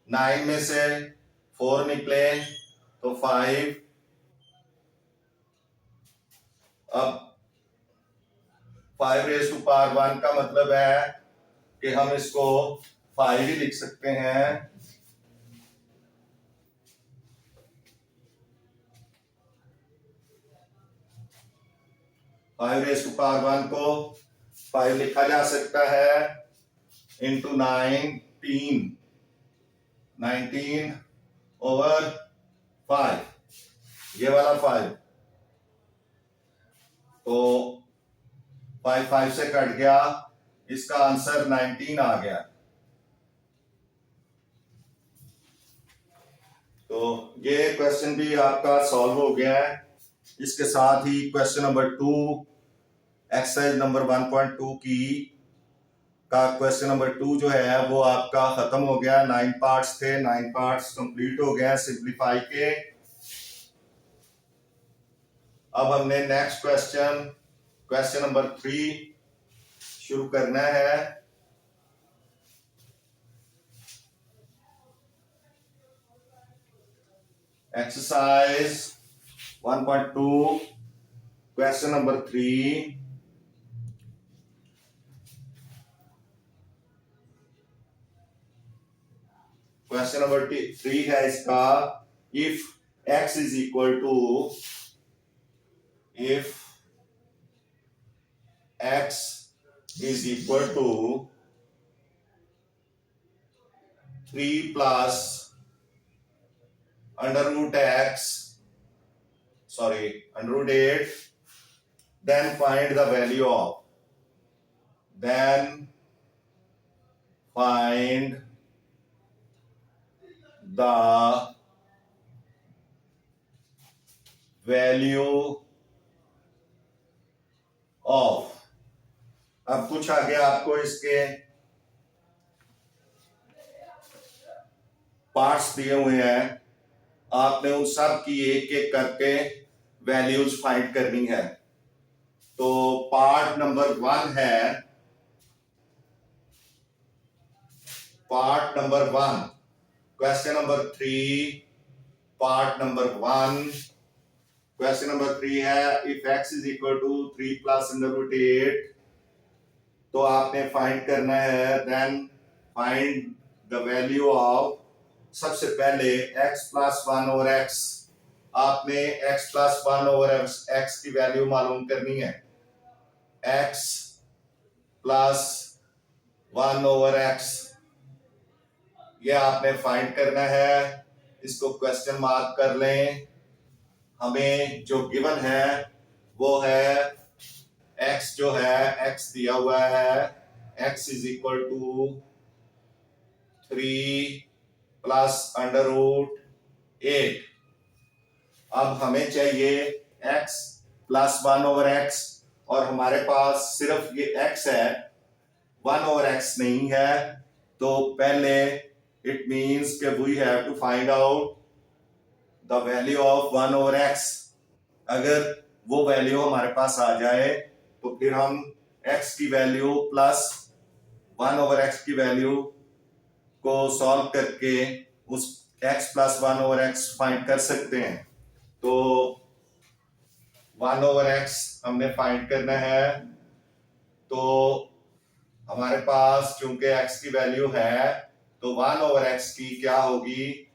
9 में से 4 निकले तो 5। अब 5 रेज टू पावर 1 का मतलब है कि हम इसको 5 भी लिख सकते हैं। फाइव रेज टू पावर 1 को 5 लिखा जा सकता है इंटू 19 ओवर 5, ये वाला 5, तो 5 से कट गया, इसका आंसर 19 आ गया। तो ये क्वेश्चन भी आपका सॉल्व हो गया है। इसके साथ ही क्वेश्चन नंबर 2 एक्सरसाइज नंबर 1.2 की का क्वेश्चन नंबर 2 जो है वो आपका खत्म हो गया। 9 पार्ट्स थे, 9 पार्ट्स कंप्लीट हो गए सिंप्लीफाई के। अब हमने नेक्स्ट क्वेश्चन नंबर 3 शुरू करना है। Exercise 1.2 question number 3। Question number 3 है इसका, if x is equal to, if x is equal to 3 plus under root 8, then find the value of, then find the value of। अब कुछ आगे आपको इसके पार्ट्स दिए हुए हैं, आपने उन सब की एक एक करके वैल्यूज फाइंड करनी है। तो पार्ट नंबर 1 है, part number 1 question number 3, part number 1 question number 3 है, if x is equal to 3 plus under root 8, तो आपने फाइंड करना है, then find the value of. सबसे पहले x प्लस 1 ओवर x, आपने x प्लस 1 ओवर x की वैल्यू मालूम करनी है। x प्लस 1 ओवर x, ये आपने फाइंड करना है। इसको क्वेश्चन मार्क कर लें। हमें जो गिवन है वो है x, जो है x दिया हुआ है, x is equal to 3 plus under root 8। अब हमें चाहिए x प्लस 1 ओवर x, और हमारे पास सिर्फ ये x है, 1 ओवर x नहीं है। तो पहले इट मीन्स कि we have to find out the value of 1 over x। अगर वो वैल्यू हमारे पास आ जाए तो फिर हम x की वैल्यू प्लस 1 ओवर x की वैल्यू को सॉल्व करके उस x plus 1 over x find कर सकते हैं। तो 1 ओवर x हमने फाइंड करना है। तो हमारे पास चूंकि x की वैल्यू है, तो 1 ओवर x की क्या होगी,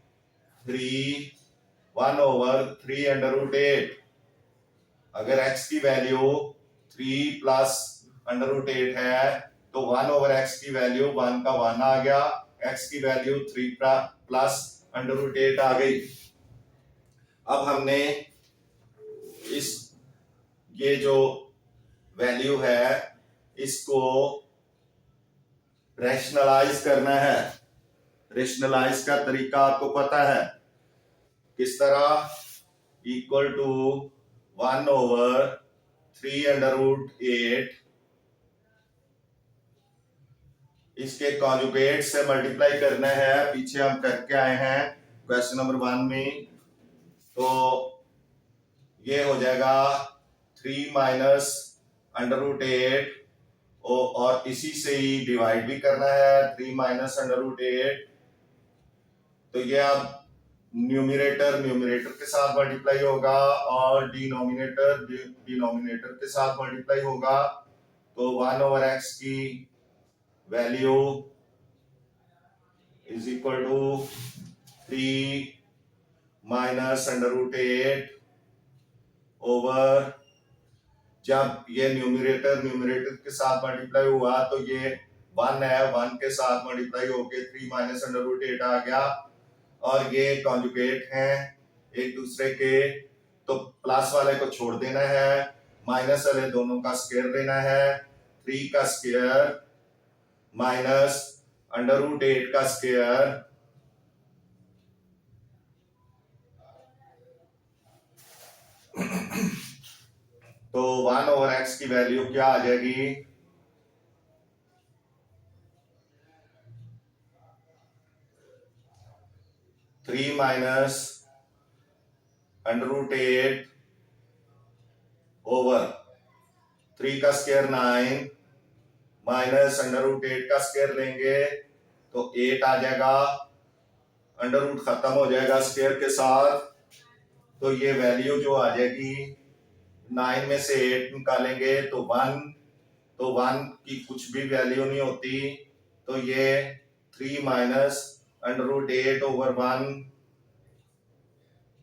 1 ओवर 3 अंडर रूट 8। अगर x की वैल्यू 3 प्लस अंडर रूट 8 है, तो 1 ओवर x की वैल्यू 1 का 1 आ गया, x की वैल्यू 3 प्लस अंडर रूट 8 आ गई। अब हमने ये जो वैल्यू है इसको रैशनलाइज करना है। रैशनलाइज का तरीका आपको पता है किस तरह, equal to 1 over 3 under root 8, इसके कॉन्जुगेट से मल्टीप्लाई करना है। पीछे हम करके आए हैं क्वेश्चन नंबर 1 में। तो ये हो जाएगा 3 माइनस अंडर रूट 8, और इसी से ही डिवाइड भी करना है, 3 माइनस अंडर रूट 8। तो ये अब न्यूमरेटर के साथ मल्टीप्लाई होगा और डिनोमिनेटर के साथ मल्टीप्लाई होगा। तो 1 ओवर x की value is equal to 3 minus √8 over, जब ये न्यूमरेटर के साथ मल्टीप्लाई हुआ तो ये 1 है, 1 के साथ मल्टीप्लाई होके 3 माइनस √8 आ गया, और ये कॉन्जुगेट हैं एक दूसरे के, तो प्लस वाले को छोड़ देना है, माइनस वाले दोनों का स्क्वायर लेना है, 3 का स्क्वायर माइनस √8 का स्क्वायर, तो 1 ओवर x की वैल्यू क्या आ जाएगी, 3 माइनस √8 ओवर 3 का स्क्वायर 9 माइनस √8 का स्क्वायर लेंगे तो 8 आ जाएगा, अंडर रूट खत्म हो जाएगा स्क्वायर के साथ, तो ये वैल्यू जो आ जाएगी 9 में से 8 निकालेंगे तो 1, तो 1 की कुछ भी वैल्यू नहीं होती, तो ये 3 माइनस √8 ओवर 1,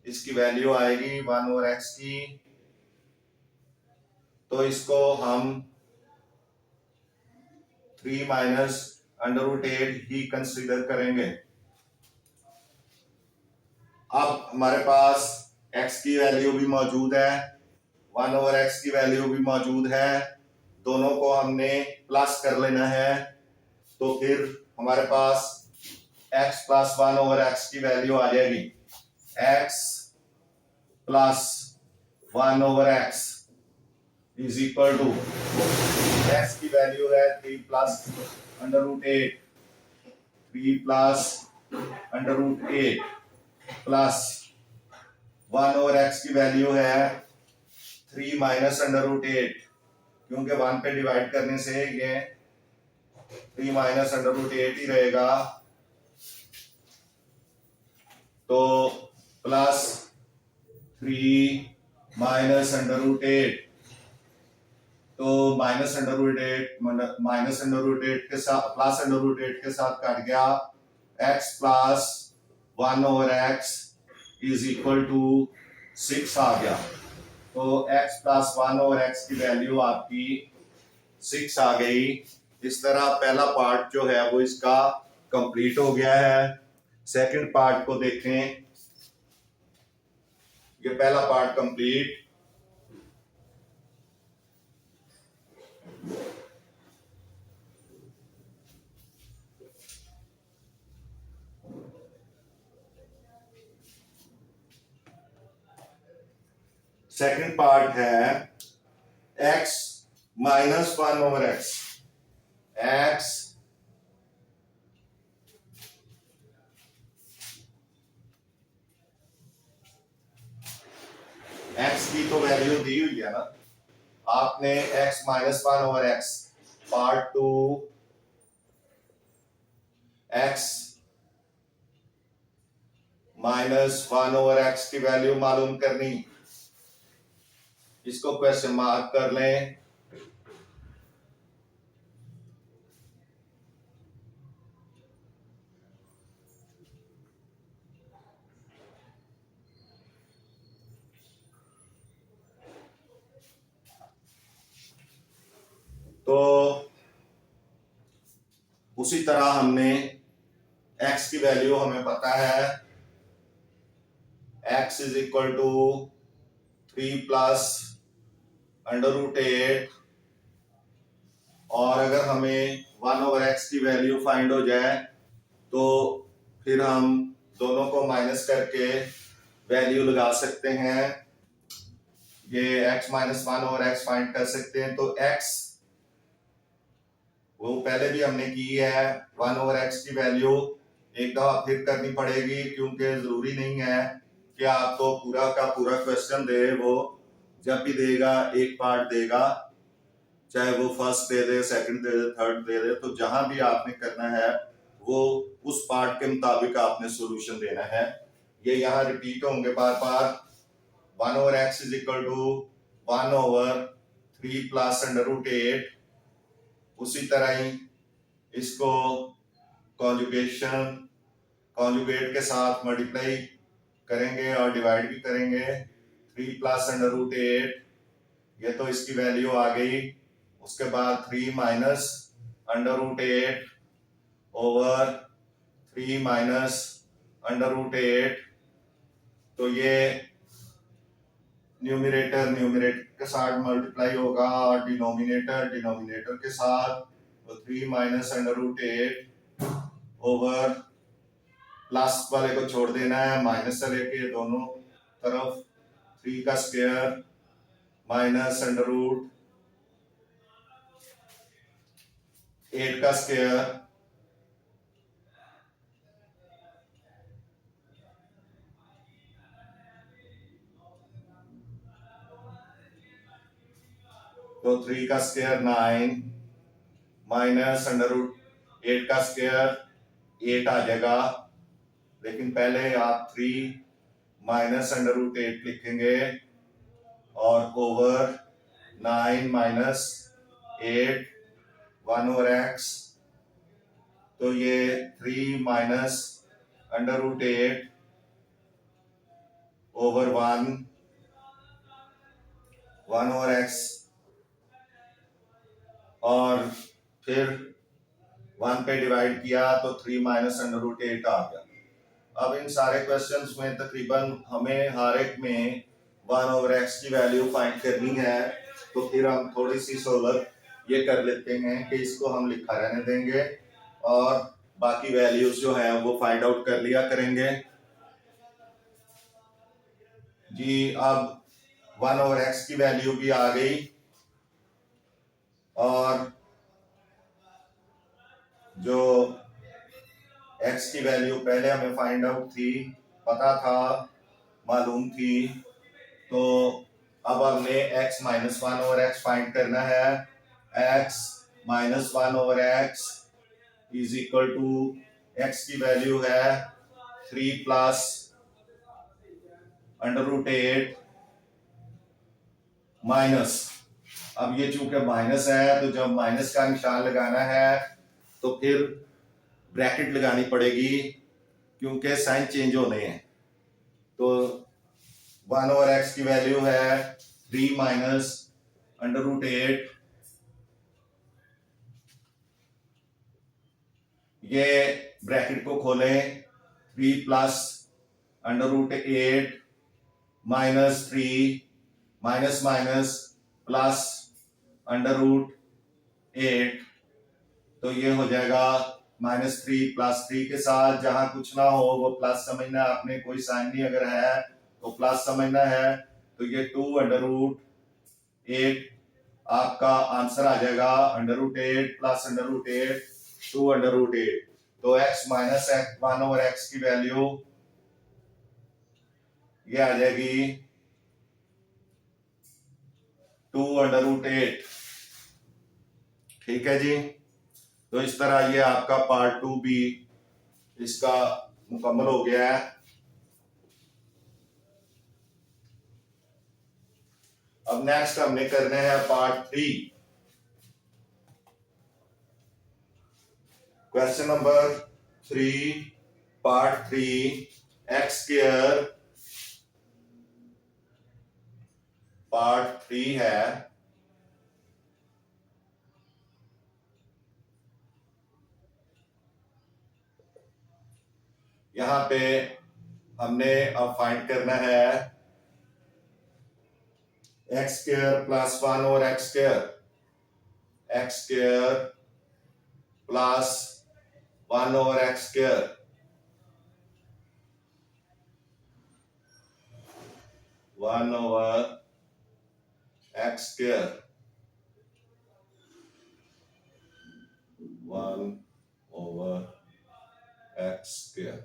इसकी वैल्यू आएगी 1 ओवर x की, तो इसको हम 3 माइनस √8 ही कंसीडर करेंगे। अब हमारे पास x की वैल्यू भी मौजूद है, 1 ओवर x की वैल्यू भी मौजूद है, दोनों को हमने प्लस कर लेना है, तो फिर हमारे पास x प्लस 1 ओवर x की वैल्यू आ जाएगी, x plus 1 over x is equal to, x की वैल्यू है 3 plus √8, 3 plus √8 plus 1 over x की वैल्यू है 3 माइनस √8, क्योंकि 1 पे डिवाइड करने से ये 3 माइनस √8 ही रहेगा, तो प्लस 3 माइनस √8, तो माइनस √8 के साथ प्लस √8 के साथ कट गया, x plus 1 over x is equal to 6 आ गया, तो x प्लस 1 ओवर x की वैल्यू आपकी 6 आ गई। इस तरह पहला पार्ट जो है वो इसका कंप्लीट हो गया है। सेकंड पार्ट को देखें, ये पहला पार्ट कंप्लीट, सेकंड पार्ट है x minus 1 over x, x x की तो वैल्यू दी हुई है ना, आपने x minus 1 over x part 2 x minus 1 over x की वैल्यू मालूम करनी, इसको क्वेश्चन मार्क कर लें। तो उसी तरह हमने x की वैल्यू हमें पता है, x is equal to 3 plus √8, और अगर हमें 1 ओवर x की वैल्यू फाइंड हो जाए तो फिर हम दोनों को माइनस करके वैल्यू लगा सकते हैं, ये x minus 1 over x find कर सकते हैं, तो x वो पहले भी हमने की है, 1 ओवर x की वैल्यू एक दफा फिर करनी पड़ेगी, क्योंकि जरूरी नहीं है कि आपको पूरा का पूरा क्वेश्चन दे, वो जब भी देगा एक पार्ट देगा, चाहे वो first they they, second they they, third दे दे, तो जहां भी आपने करना है वो उस पार्ट के मुताबिक आपने सॉल्यूशन देना है। ये यहाँ रिपीट होंगे बार बार, 1 over x is equal to 1 over 3 plus √8, उसी तरह ही इसको कॉन्जुगेट के साथ मल्टीप्लाई करेंगे और डिवाइड भी करेंगे। 3 प्लस अंडर रूट 8, ये तो इसकी वैल्यू आ गई। उसके बाद 3 minus under root 8 over 3 minus under root 8, तो ये न्यूमरेटर के साथ मल्टीप्लाई होगा और डिनोमिनेटर के साथ, तो 3 minus under root 8 over plus वाले को छोड़ देना है, माइनस से लेके दोनों तरफ 3 का स्क्वायर माइनस अंडर रूट 8 का स्क्वायर, तो 3 का स्क्वायर 9 माइनस अंडर रूट 8 का स्क्वायर 8 आ जाएगा। लेकिन पहले आप 3 माइनस अंडर रूट 8 लिखेंगे और ओवर 9 माइनस 8 1 ओवर x, तो ये 3 minus under root 8 over 1 over x, और फिर 1 पे डिवाइड किया तो 3 माइनस अंडर रूट 8 आ गया। अब इन सारे क्वेश्चंस में तकरीबन हमें हर एक में 1 ओवर x की वैल्यू फाइंड करनी है, तो फिर हम थोड़ी सी सोलत ये कर लेते हैं कि इसको हम लिखा रहने देंगे और बाकी वैल्यूज जो है वो फाइंड आउट कर लिया करेंगे जी। अब 1 ओवर x की वैल्यू भी आ गई और जो x की वैल्यू पहले हमें फाइंड आउट थी, पता था, मालूम थी, तो अब हमने x minus 1 over x find करना है। x minus 1 over x is equal to, x की वैल्यू है 3 प्लस अंडर रूट 8 माइनस, अब ये चूंकि माइनस है तो जब माइनस का निशान लगाना है तो फिर ब्रैकेट लगानी पड़ेगी क्योंकि साइन चेंज होने हैं। तो 1 ओवर x की वैल्यू है 3 माइनस अंडर रूट 8, ये ब्रैकेट को खोलें, 3 plus under root 8 minus 3 minus minus plus under root 8, तो ये हो जाएगा -3 प्लस 3 के साथ जहां कुछ ना हो वो प्लस समझना है आपने, कोई साइन नहीं अगर है तो प्लस समझना है, तो ये 2 अंडर रूट 8 आपका आंसर आ जाएगा। Under root 8 plus under root 8 2 under root 8, तो x माइनस 1 ओवर x की वैल्यू ये आ जाएगी 2 अंडर रूट 8। ठीक है जी, तो इस तरह ये आपका पार्ट 2 भी इसका मुकम्मल हो गया है। अब नेक्स्ट हमने करने हैं part 3। Question number 3 part 3, x square part 3 है। यहां पे हमने अब फाइंड करना है x square plus 1 over x square, x square plus 1 over x square, 1 over x square, 1 over x square,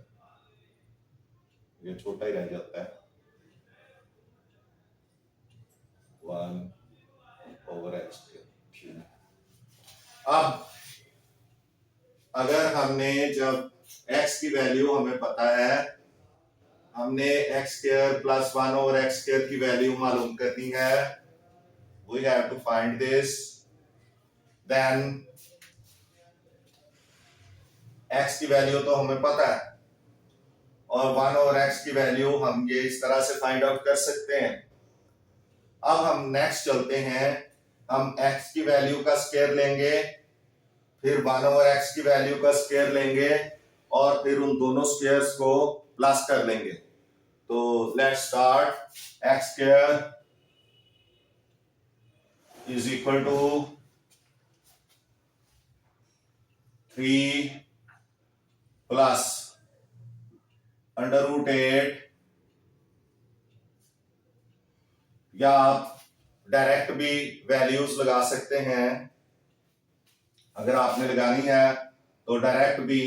ये छोटा ही रह जाता है, 1 ओवर एक्स स्क्वायर। अब अगर हमने जब x की वैल्यू हमें पता है, हमने x square plus 1 over x square की वैल्यू मालूम करनी है, we have to find this, then x की वैल्यू तो हमें पता है, और 1 ओवर x की वैल्यू हम ये इस तरह से फाइंड आउट कर सकते हैं। अब हम नेक्स्ट चलते हैं, हम x की वैल्यू का स्क्वायर लेंगे, फिर 1 ओवर x की वैल्यू का स्क्वायर लेंगे, और फिर उन दोनों स्क्वायर्स को प्लस कर लेंगे। तो let's start. x square is equal to 3 plus √8, या आप डायरेक्ट भी वैल्यूज लगा सकते हैं। अगर आपने लगानी है तो डायरेक्ट भी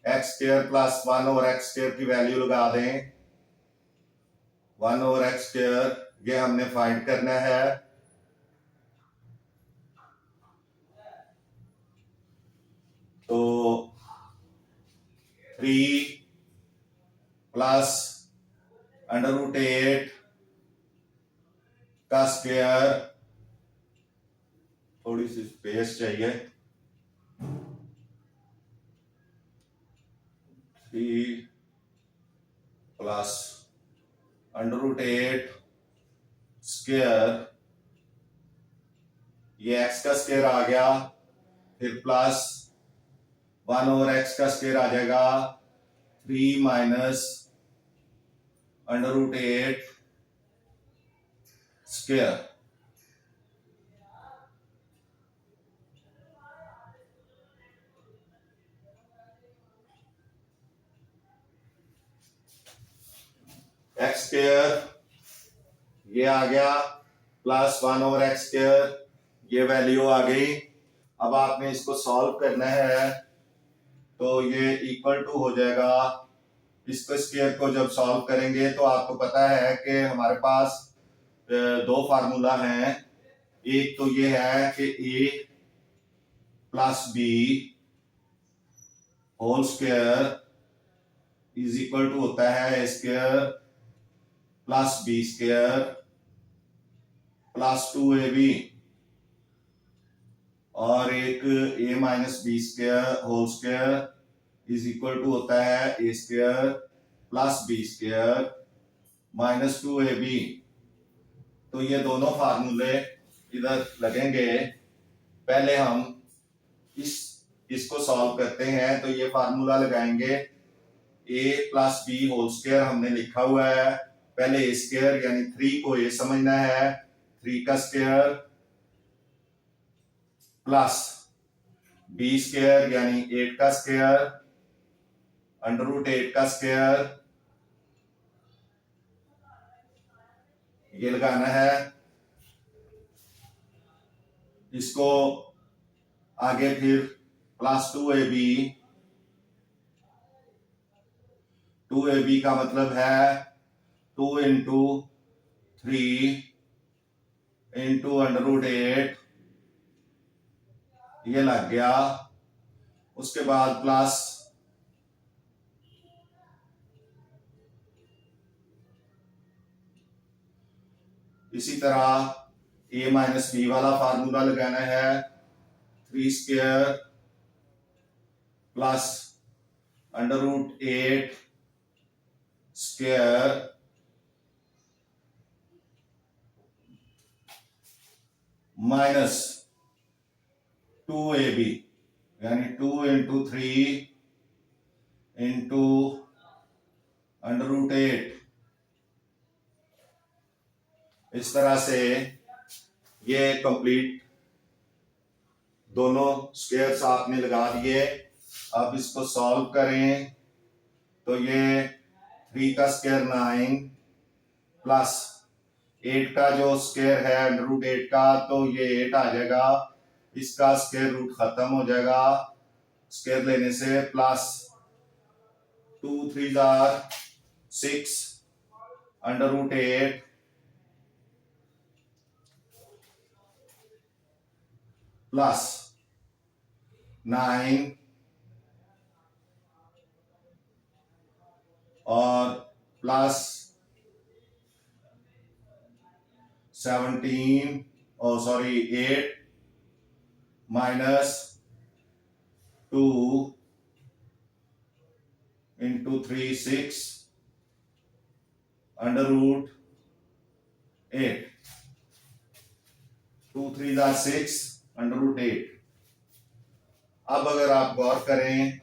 x square plus 1 over x square की वैल्यू लगा दें। 1 ओवर एक्स स्क्वायर ये हमने फाइंड करना है। तो 3 प्लस √8 का स्क्वायर, थोड़ी सी स्पेस चाहिए, 3 प्लस √8 स्क्वायर, ये एक्स का स्क्वायर आ गया, फिर प्लस 1 ओवर एक्स का स्क्वायर आ जाएगा, 3 माइनस √8 स्क्वायर। एक्स स्क्वायर ये आ गया, प्लस 1 ओवर एक्स स्क्वायर, ये वैल्यू आ गई। अब आपने इसको सॉल्व करना है, तो ये इक्वल टू हो जाएगा, इसको स्क्वायर को जब सॉल्व करेंगे तो आपको पता है कि हमारे पास दो फार्मूला हैं। एक तो ये है कि a plus b whole square is equal to होता है a square plus b square plus 2ab, और एक a minus b square whole square is equal to होता है a square plus b square minus 2ab। तो ये दोनों फार्मूले इधर लगेंगे। पहले हम इसको सॉल्व करते हैं, तो ये फार्मूला लगाएंगे, a plus b whole square हमने लिखा हुआ है, पहले a स्क्वायर यानी 3 को a समझना है, 3 का स्क्वायर प्लस b स्क्वायर यानी 8 का स्क्वायर √8 का स्क्वायर, ये लगाना है। इसको आगे फिर प्लस 2ab का मतलब है 2 इंटू 3 इंटू √8, ये लग गया। उसके बाद प्लस इसी तरह a माइनस बी वाला फार्मूला लगाना है, 3 square plus √8 square minus 2ab यानी 2 इंटू 3 इंटू √8। इस तरह से ये कंप्लीट दोनों स्क्वायर्स आपने लगा दिए। अब इसको सॉल्व करें, तो ये 3 का स्क्वायर 9 प्लस 8 का जो स्क्वायर है √8 का, तो ये 8 आ जाएगा, इसका स्क्वायर रूट खत्म हो जाएगा स्क्वायर लेने से, प्लस 2 3 6 √8 प्लस 9 और plus 17 8 minus 2 into 3 6 under root 8. 2 3 are 6 under root 8. अब अगर आप गौर करें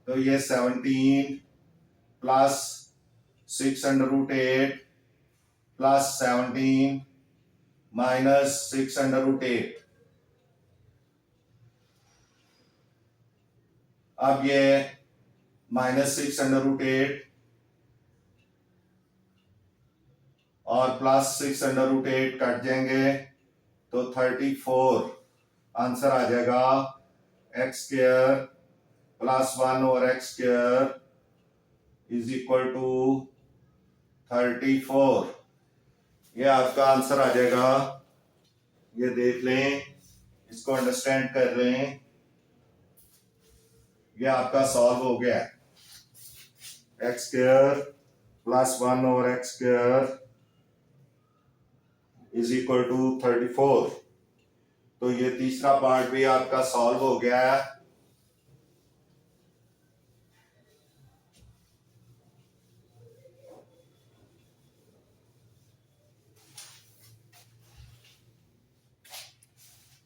तो ये 17 प्लस 6 अंडर रूट 8 प्लस 17 माइनस 6 अंडर रूट 8. अब ये माइनस 6 अंडर रूट 8 और प्लस 6 अंडर रूट 8 कट जाएंगे तो 34 आंसर आ जाएगा एक्स स्क्वायर प्लस 1 और x square is equal to 34. ये आपका आंसर आ जाएगा. ये देख लें, इसको अंडरस्टैंड कर लें. ये आपका सॉल्व हो गया. एक्स स्क्वायर प्लस 1 और x square is equal to 34. तो ये तीसरा पार्ट भी आपका सॉल्व हो गया है.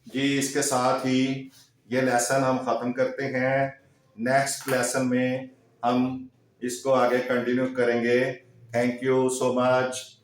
जी, इसके साथ ही ये लेसन हम खत्म करते हैं. नेक्स्ट लेसन में हम इसको आगे कंटिन्यू करेंगे. Thank you so much.